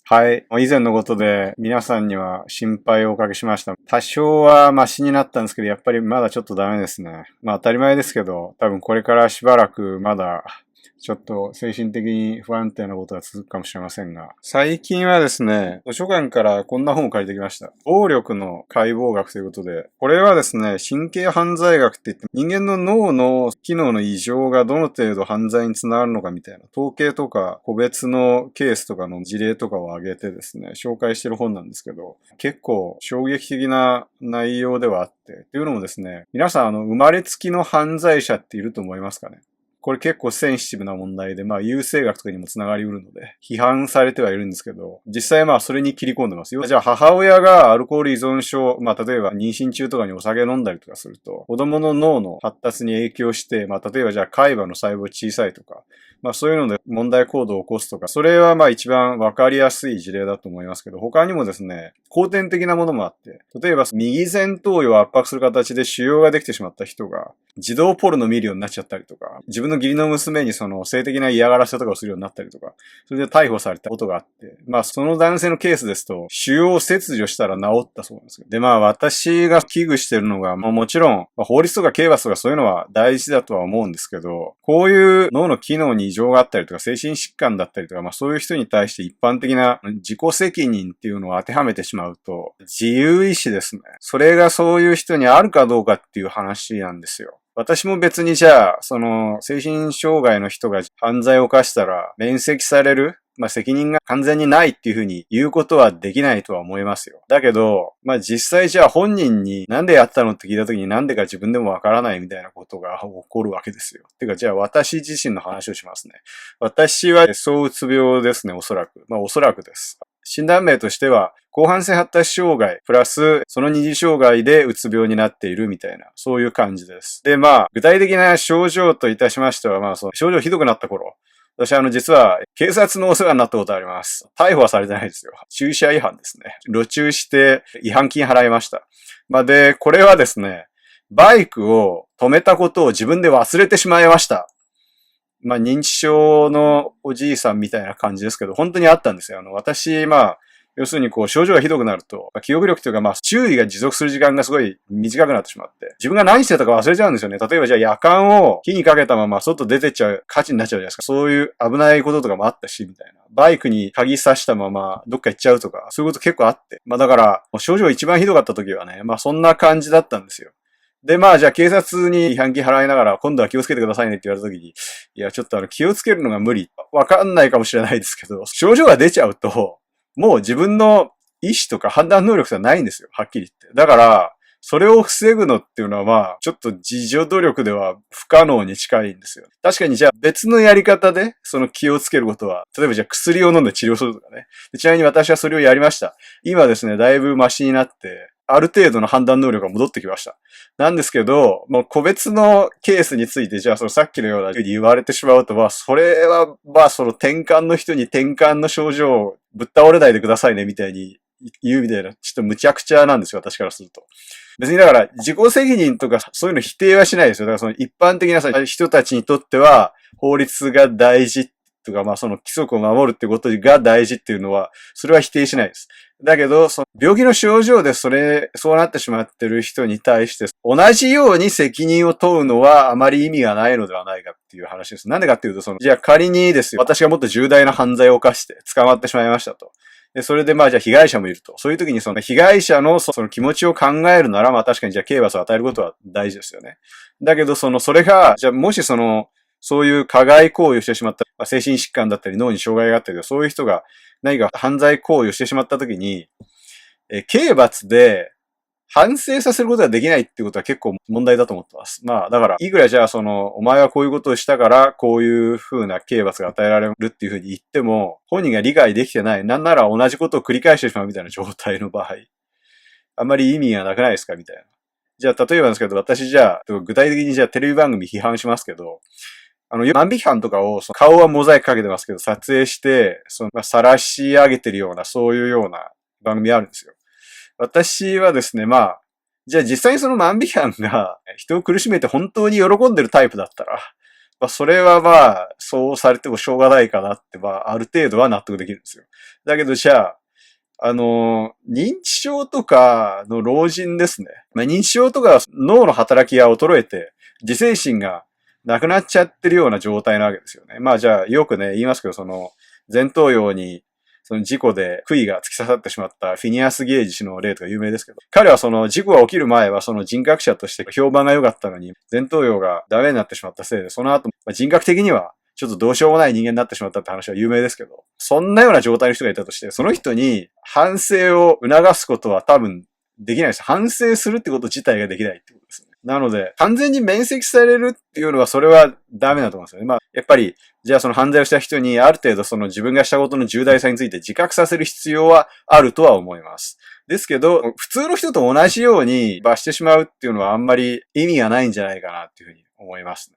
はい。以前のことで皆さんには心配をおかけしました。多少はマシになったんですけど、やっぱりまだちょっとダメですね。まあ当たり前ですけど、多分これからしばらくまだちょっと精神的に不安定なことが続くかもしれませんが、最近はですね、図書館からこんな本を借りてきました。暴力の解剖学ということで、これはですね、神経犯罪学って言って、人間の脳の機能の異常がどの程度犯罪につながるのかみたいな、統計とか個別のケースとかの事例とかを挙げてですね、紹介してる本なんですけど、結構衝撃的な内容ではあって、っていうのもですね、皆さん生まれつきの犯罪者っていると思いますかね？これ結構センシティブな問題で、優生学とかにもつながりうるので、批判されてはいるんですけど、実際それに切り込んでますよ。じゃあ母親がアルコール依存症、例えば妊娠中とかにお酒飲んだりとかすると、子供の脳の発達に影響して、例えばじゃあ海馬の細胞小さいとか、そういうので問題行動を起こすとか、それは一番わかりやすい事例だと思いますけど、他にもですね、後天的なものもあって、例えば右前頭葉を圧迫する形で腫瘍ができてしまった人が、児童ポルノ見るようになっちゃったりとか、自分の義理の娘に性的な嫌がらせとかをするようになったりとか、それで逮捕されたことがあって、その男性のケースですと、腫瘍を切除したら治ったそうなんですよ。で、私が危惧してるのが、もちろん、法律とか刑罰とかそういうのは大事だとは思うんですけど、こういう脳の機能に異常があったりとか、精神疾患だったりとか、そういう人に対して一般的な自己責任っていうのを当てはめてしまうと、自由意志ですね。それがそういう人にあるかどうかっていう話なんですよ。私も別にじゃあ、精神障害の人が犯罪を犯したら、免責される責任が完全にないっていうふうに言うことはできないとは思いますよ。だけど、実際じゃあ本人になんでやったのって聞いた時になんでか自分でもわからないみたいなことが起こるわけですよ。てかじゃあ私自身の話をしますね。私は躁うつ病ですね、おそらく。おそらくです。診断名としては、広範性発達障害、プラス、その二次障害でうつ病になっているみたいな、そういう感じです。で、具体的な症状といたしましては、症状ひどくなった頃、私実は、警察のお世話になったことあります。逮捕はされてないですよ。駐車違反ですね。路駐して違反金払いました。で、これはですね、バイクを止めたことを自分で忘れてしまいました。認知症のおじいさんみたいな感じですけど、本当にあったんですよ。私、要するに症状がひどくなると、記憶力というか注意が持続する時間がすごい短くなってしまって、自分が何してたか忘れちゃうんですよね。例えばじゃあ夜間を火にかけたまま外出てっちゃう価値になっちゃうじゃないですか。そういう危ないこととかもあったし、みたいな。バイクに鍵刺したままどっか行っちゃうとか、そういうこと結構あって。だから、症状一番ひどかった時はね、そんな感じだったんですよ。で、じゃあ警察に違反金払いながら、今度は気をつけてくださいねって言われた時に、いや、ちょっと気をつけるのが無理。わかんないかもしれないですけど、症状が出ちゃうと、もう自分の意思とか判断能力じゃないんですよ。はっきり言って。だから、それを防ぐのっていうのはちょっと自助努力では不可能に近いんですよ。確かにじゃあ別のやり方でその気をつけることは、例えばじゃあ薬を飲んで治療するとかね。ちなみに私はそれをやりました。今ですね、だいぶマシになって、ある程度の判断能力が戻ってきました。なんですけど、もう個別のケースについて、じゃあさっきのような風に言われてしまうと、それは、その転換の人に転換の症状をぶっ倒れないでくださいね、みたいに言うみたいな、ちょっと無茶苦茶なんですよ、私からすると。別にだから自己責任とかそういうの否定はしないですよ。だからその一般的な人たちにとっては法律が大事とか、その規則を守るってことが大事っていうのは、それは否定しないです。だけど、その病気の症状でそうなってしまってる人に対して、同じように責任を問うのはあまり意味がないのではないかっていう話です。なんでかっていうと、じゃあ仮にですよ、私がもっと重大な犯罪を犯して捕まってしまいましたと。で、それでじゃあ被害者もいると。そういう時にその被害者のその気持ちを考えるなら、確かにじゃあ刑罰を与えることは大事ですよね。だけどそれが、じゃあもしそういう加害行為をしてしまった、精神疾患だったり脳に障害があったり、そういう人が何か犯罪行為をしてしまった時に、刑罰で反省させることができないっていうことは結構問題だと思ってます。だから、いくらじゃあお前はこういうことをしたから、こういう風な刑罰が与えられるっていう風に言っても、本人が理解できてない、なんなら同じことを繰り返してしまうみたいな状態の場合、あんまり意味がなくないですかみたいな。じゃあ、例えばですけど、私じゃあ、具体的にじゃあテレビ番組批判しますけど、万引犯とかを、顔はモザイクかけてますけど、撮影して、晒し上げてるような、そういうような番組あるんですよ。私はですね、じゃあ実際に万引犯が人を苦しめて本当に喜んでるタイプだったら、まあ、それはまあ、そうされてもしょうがないかなって、まあ、ある程度は納得できるんですよ。だけど、じゃあ、認知症とかの老人ですね。まあ、認知症とか脳の働きが衰えて、自制心がなくなっちゃってるような状態なわけですよね。まあじゃあ、よくね、言いますけど、前頭葉に、その事故で杭が突き刺さってしまったフィニアス・ゲージ氏の例とか有名ですけど、彼はその事故が起きる前はその人格者として評判が良かったのに、前頭葉がダメになってしまったせいで、その後、人格的にはちょっとどうしようもない人間になってしまったって話は有名ですけど、そんなような状態の人がいたとして、その人に反省を促すことは多分できないです。反省するってこと自体ができないってことですね。なので、完全に免責されるっていうのはそれはダメだと思うんですよね。まあ、やっぱり、じゃあその犯罪をした人にある程度その自分がしたことの重大さについて自覚させる必要はあるとは思います。ですけど、普通の人と同じように罰してしまうっていうのはあんまり意味がないんじゃないかなっていうふうに思いますね。